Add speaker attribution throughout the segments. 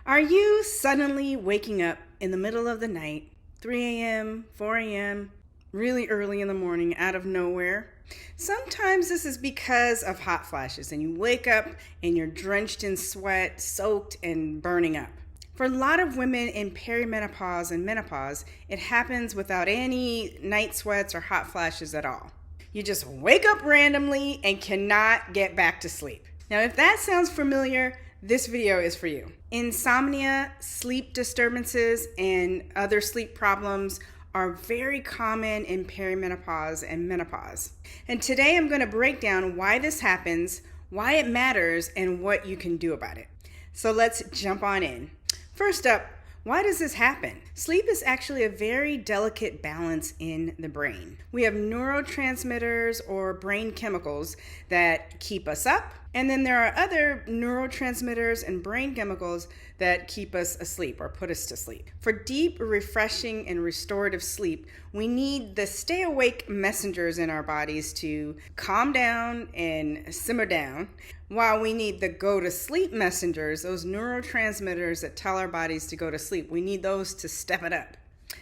Speaker 1: Are you suddenly waking up in the middle of the night, 3 a.m., 4 a.m., really early in the morning out of nowhere? Sometimes this is because of hot flashes and you wake up and you're drenched in sweat, soaked and burning up. For a lot of women in perimenopause and menopause, it happens without any night sweats or hot flashes at all. You just wake up randomly and cannot get back to sleep. Now, if that sounds familiar, this video is for you. Insomnia, sleep disturbances, and other sleep problems are very common in perimenopause and menopause. And today I'm going to break down why this happens, why it matters, and what you can do about it. So let's jump on in. First up, why does this happen? Sleep is actually a very delicate balance in the brain. We have neurotransmitters or brain chemicals that keep us up, and then there are other neurotransmitters and brain chemicals that keep us asleep or put us to sleep. For deep, refreshing, and restorative sleep, we need the stay awake messengers in our bodies to calm down and simmer down, while we need the go to sleep messengers, those neurotransmitters that tell our bodies to go to sleep. We need those to step it up.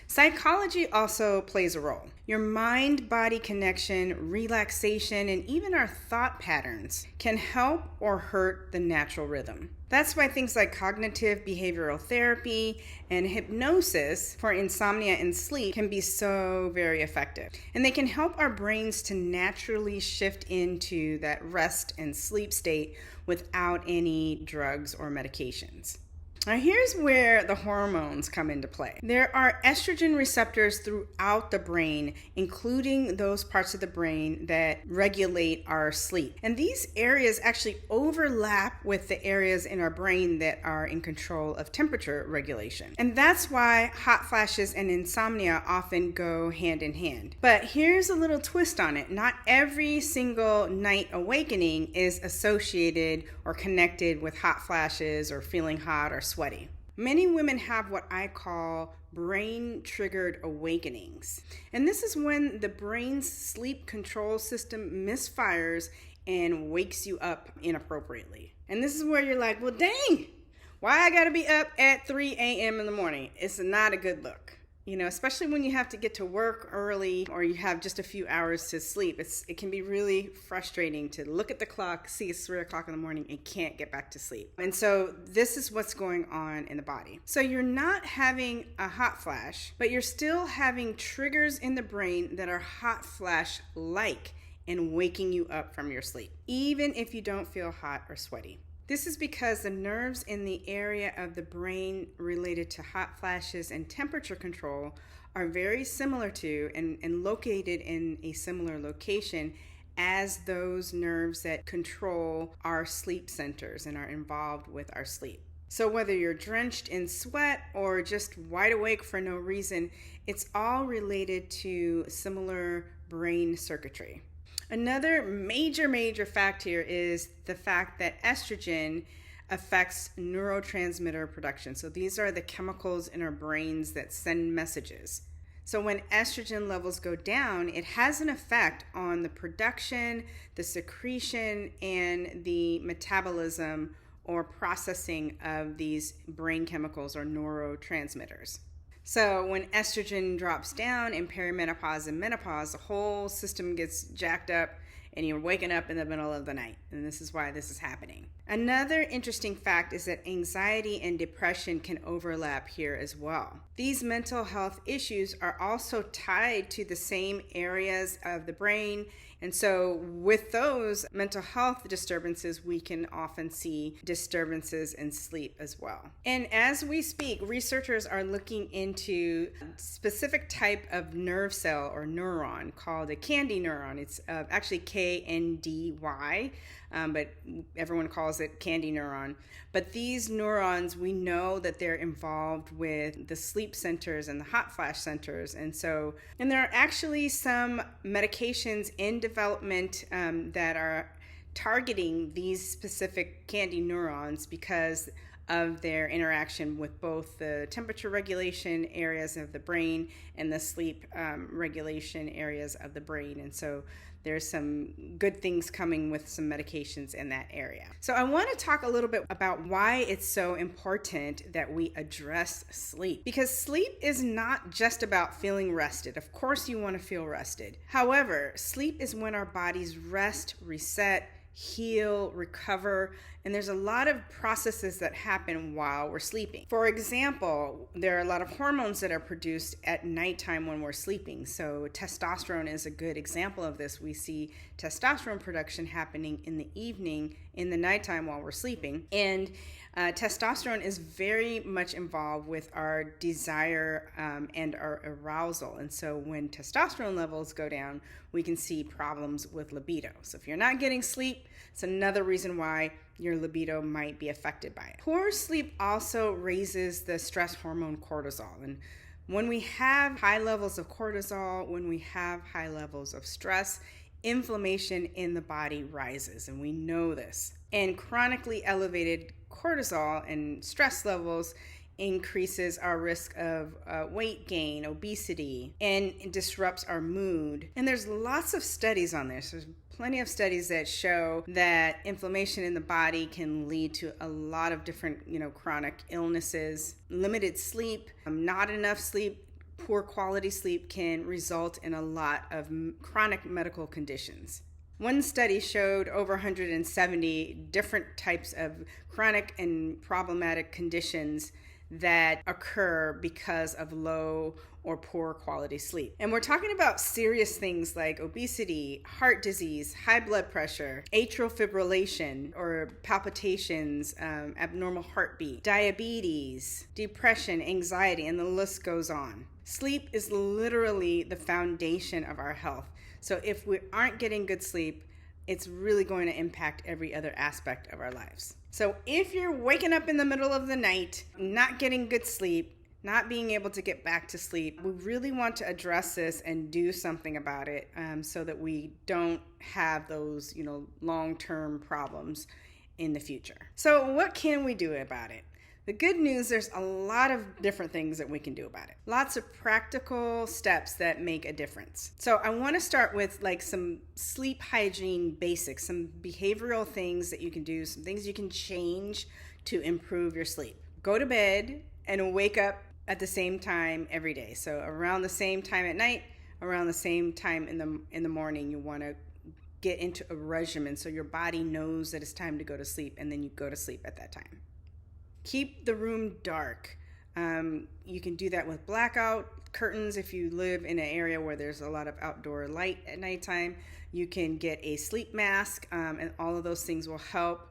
Speaker 1: Psychology also plays a role. Your mind-body connection, relaxation, and even our thought patterns can help or hurt the natural rhythm. That's why things like cognitive behavioral therapy and hypnosis for insomnia and sleep can be so very effective. And they can help our brains to naturally shift into that rest and sleep state without any drugs or medications. Now here's where the hormones come into play. There are estrogen receptors throughout the brain, including those parts of the brain that regulate our sleep. And these areas actually overlap with the areas in our brain that are in control of temperature regulation. And that's why hot flashes and insomnia often go hand in hand. But here's a little twist on it. Not every single night awakening is associated or connected with hot flashes or feeling hot or sweaty. Many women have what I call brain-triggered awakenings. And this is when the brain's sleep control system misfires and wakes you up inappropriately. And this is where you're like, well, dang, why I gotta be up at 3 a.m. in the morning? It's not a good look. You know, especially when you have to get to work early or you have just a few hours to sleep. It can be really frustrating to look at the clock, see it's 3 o'clock in the morning and can't get back to sleep. And so this is what's going on in the body. So you're not having a hot flash, but you're still having triggers in the brain that are hot flash-like and waking you up from your sleep, even if you don't feel hot or sweaty. This is because the nerves in the area of the brain related to hot flashes and temperature control are very similar to and located in a similar location as those nerves that control our sleep centers and are involved with our sleep. So whether you're drenched in sweat or just wide awake for no reason, it's all related to similar brain circuitry. Another major fact here is the fact that estrogen affects neurotransmitter production. So these are the chemicals in our brains that send messages. So when estrogen levels go down, it has an effect on the production, the secretion, and the metabolism or processing of these brain chemicals or neurotransmitters. So when estrogen drops down in perimenopause and menopause, the whole system gets jacked up and you're waking up in the middle of the night. And this is why this is happening. Another interesting fact is that anxiety and depression can overlap here as well. These mental health issues are also tied to the same areas of the brain. And so with those mental health disturbances, we can often see disturbances in sleep as well. And as we speak, researchers are looking into a specific type of nerve cell or neuron called a candy neuron. It's actually KNDY, but everyone calls it candy neuron. But these neurons, we know that they're involved with the sleep centers and the hot flash centers. And there are actually some medications in development that are targeting these specific candy neurons because of their interaction with both the temperature regulation areas of the brain and the sleep regulation areas of the brain. And so there's some good things coming with some medications in that area. So I want to talk a little bit about why it's so important that we address sleep, because sleep is not just about feeling rested. Of course you want to feel rested. However, sleep is when our bodies rest, reset, heal, recover, and there's a lot of processes that happen while we're sleeping. For example, there are a lot of hormones that are produced at nighttime when we're sleeping. So testosterone is a good example of this. We see testosterone production happening in the evening, in the nighttime while we're sleeping. And testosterone is very much involved with our desire and our arousal. And so when testosterone levels go down, we can see problems with libido. So if you're not getting sleep, it's another reason why your libido might be affected by it. Poor sleep also raises the stress hormone cortisol. And when we have high levels of cortisol, when we have high levels of stress, inflammation in the body rises, and we know this. And chronically elevated cortisol and stress levels increases our risk of weight gain, obesity, and it disrupts our mood. And there's lots of studies on this. There's plenty of studies that show that inflammation in the body can lead to a lot of different, chronic illnesses. Limited sleep, not enough sleep, poor quality sleep can result in a lot of chronic medical conditions. One study showed over 170 different types of chronic and problematic conditions that occur because of low or poor quality sleep. And we're talking about serious things like obesity, heart disease, high blood pressure, atrial fibrillation or palpitations, abnormal heartbeat, diabetes, depression, anxiety, and the list goes on. Sleep is literally the foundation of our health. So if we aren't getting good sleep, it's really going to impact every other aspect of our lives. So if you're waking up in the middle of the night, not getting good sleep, not being able to get back to sleep, we really want to address this and do something about it so that we don't have those, long-term problems in the future. So what can we do about it? The good news, there's a lot of different things that we can do about it. Lots of practical steps that make a difference. So I want to start with some sleep hygiene basics, some behavioral things that you can do, some things you can change to improve your sleep. Go to bed and wake up at the same time every day. So around the same time at night, around the same time in the morning, you want to get into a regimen so your body knows that it's time to go to sleep, and then you go to sleep at that time. Keep the room dark. You can do that with blackout curtains if you live in an area where there's a lot of outdoor light at nighttime. You can get a sleep mask, and all of those things will help.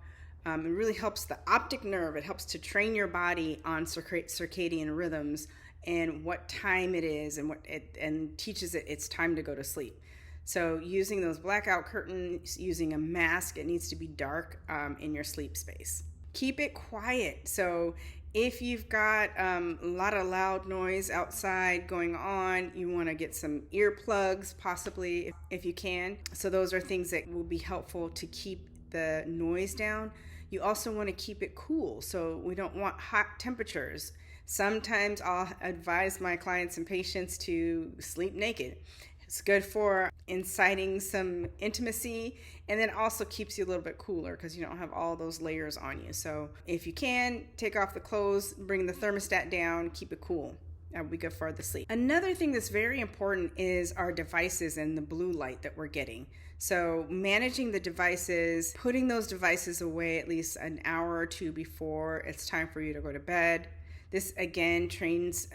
Speaker 1: It really helps the optic nerve. It helps to train your body on circadian rhythms and what time it is, and teaches it it's time to go to sleep. So using those blackout curtains, using a mask, it needs to be dark in your sleep space. Keep it quiet. So if you've got a lot of loud noise outside going on, you want to get some earplugs possibly if you can. So those are things that will be helpful to keep the noise down. You also want to keep it cool. So we don't want hot temperatures. Sometimes I'll advise my clients and patients to sleep naked. It's good for inciting some intimacy, and then also keeps you a little bit cooler because you don't have all those layers on you. So if you can, take off the clothes, bring the thermostat down, keep it cool. That would be good for the sleep. Another thing that's very important is our devices and the blue light that we're getting. So managing the devices, putting those devices away at least an hour or two before it's time for you to go to bed. This again trains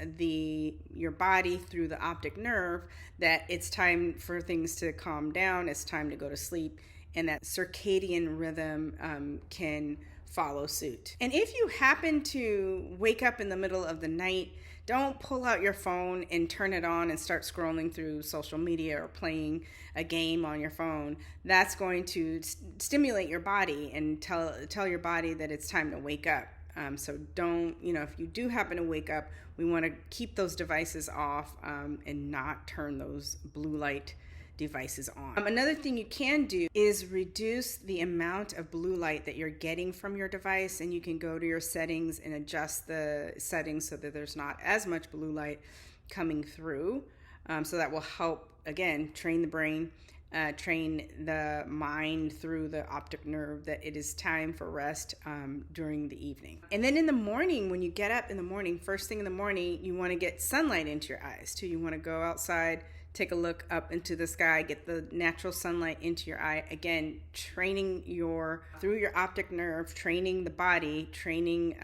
Speaker 1: your body through the optic nerve that it's time for things to calm down, it's time to go to sleep, and that circadian rhythm can follow suit. And if you happen to wake up in the middle of the night, don't pull out your phone and turn it on and start scrolling through social media or playing a game on your phone. That's going to stimulate your body and tell your body that it's time to wake up. So don't, if you do happen to wake up, we want to keep those devices off and not turn those blue light devices on. Another thing you can do is reduce the amount of blue light that you're getting from your device, and you can go to your settings and adjust the settings so that there's not as much blue light coming through. So that will help, again, train the brain train the mind through the optic nerve that it is time for rest during the evening. And then in the morning, when you get up in the morning, first thing in the morning, you want to get sunlight into your eyes too. You want to go outside, take a look up into the sky, get the natural sunlight into your eye. Again, training through your optic nerve, training the body, training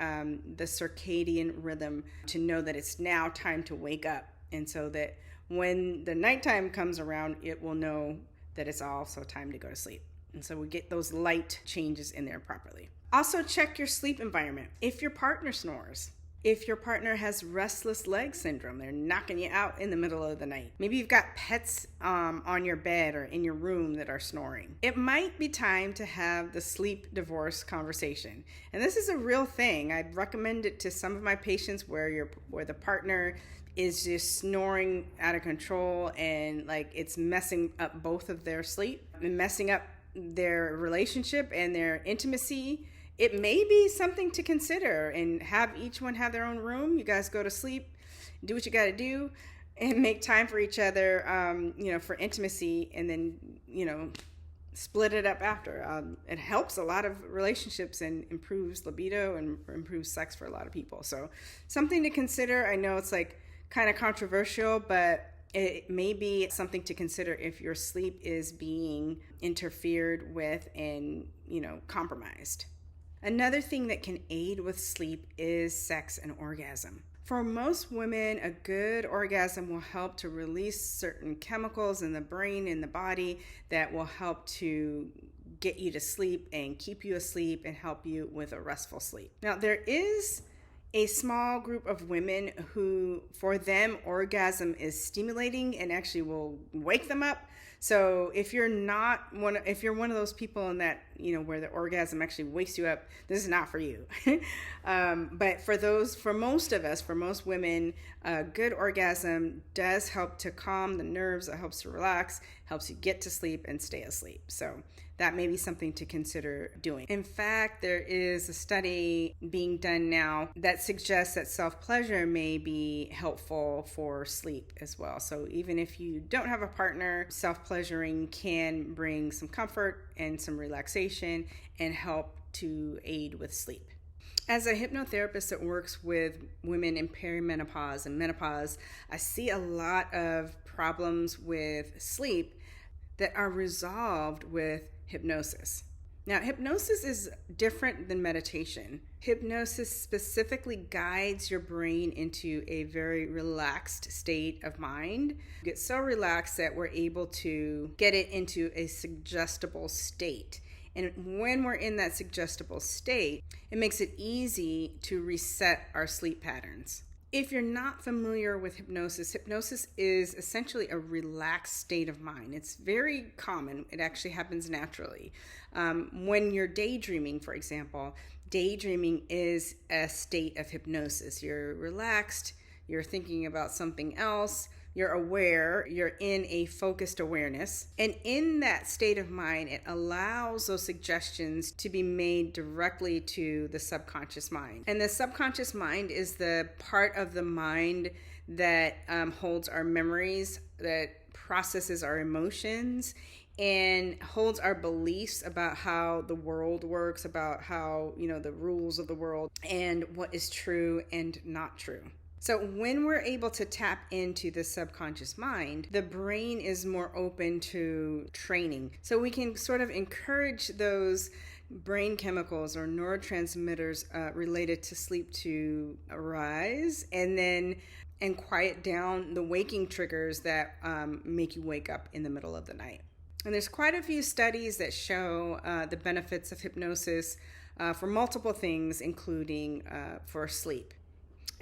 Speaker 1: the circadian rhythm to know that it's now time to wake up. And so that when the nighttime comes around, it will know that it's also time to go to sleep. And so we get those light changes in there properly. Also check your sleep environment. If your partner snores, if your partner has restless leg syndrome, they're knocking you out in the middle of the night. Maybe you've got pets on your bed or in your room that are snoring. It might be time to have the sleep divorce conversation. And this is a real thing. I'd recommend it to some of my patients where the partner is just snoring out of control and like it's messing up both of their sleep and messing up their relationship and their intimacy. It may be something to consider and have each one have their own room. You guys go to sleep, do what you got to do, and make time for each other, for intimacy, and then, split it up after. It helps a lot of relationships and improves libido and improves sex for a lot of people. So something to consider. I know it's like kind of controversial, but it may be something to consider if your sleep is being interfered with and, compromised. Another thing that can aid with sleep is sex and orgasm. For most women, a good orgasm will help to release certain chemicals in the brain and the body that will help to get you to sleep and keep you asleep and help you with a restful sleep. Now, there is a small group of women who, for them, orgasm is stimulating and actually will wake them up. So if you're one of those people in that, where the orgasm actually wakes you up, this is not for you. But for most women, a good orgasm does help to calm the nerves. It helps to relax, helps you get to sleep and stay asleep. So that may be something to consider doing. In fact, there is a study being done now that suggests that self-pleasure may be helpful for sleep as well. So even if you don't have a partner, self-pleasuring can bring some comfort and some relaxation and help to aid with sleep. As a hypnotherapist that works with women in perimenopause and menopause, I see a lot of problems with sleep that are resolved with hypnosis. Now, hypnosis is different than meditation. Hypnosis specifically guides your brain into a very relaxed state of mind. You get so relaxed that we're able to get it into a suggestible state. And when we're in that suggestible state, it makes it easy to reset our sleep patterns. If you're not familiar with hypnosis, hypnosis is essentially a relaxed state of mind. It's very common. It actually happens naturally. When you're daydreaming, for example, daydreaming is a state of hypnosis. You're relaxed, you're thinking about something else, you're aware, you're in a focused awareness. And in that state of mind, it allows those suggestions to be made directly to the subconscious mind. And the subconscious mind is the part of the mind that holds our memories, that processes our emotions, and holds our beliefs about how the world works, about how, the rules of the world, and what is true and not true. So when we're able to tap into the subconscious mind, the brain is more open to training. So we can sort of encourage those brain chemicals or neurotransmitters related to sleep to arise and quiet down the waking triggers that make you wake up in the middle of the night. And there's quite a few studies that show the benefits of hypnosis for multiple things, including for sleep.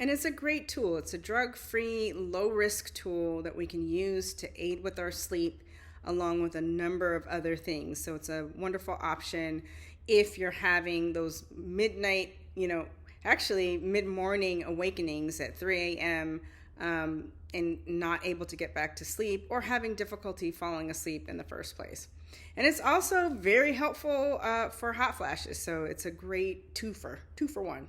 Speaker 1: And it's a great tool. It's a drug-free, low-risk tool that we can use to aid with our sleep along with a number of other things. So it's a wonderful option if you're having those midnight, mid-morning awakenings at 3 a.m. And not able to get back to sleep or having difficulty falling asleep in the first place. And it's also very helpful for hot flashes. So it's a great two for one.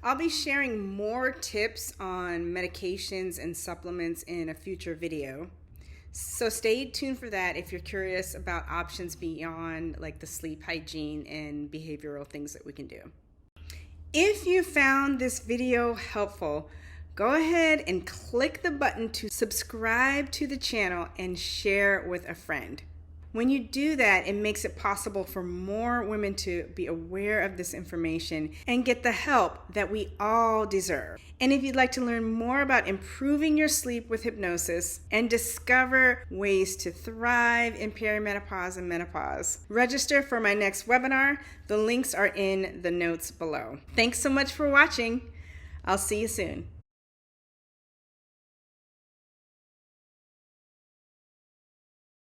Speaker 1: I'll be sharing more tips on medications and supplements in a future video. So stay tuned for that if you're curious about options beyond like the sleep hygiene and behavioral things that we can do. If you found this video helpful, go ahead and click the button to subscribe to the channel and share with a friend. When you do that, it makes it possible for more women to be aware of this information and get the help that we all deserve. And if you'd like to learn more about improving your sleep with hypnosis and discover ways to thrive in perimenopause and menopause, register for my next webinar. The links are in the notes below. Thanks so much for watching. I'll see you soon.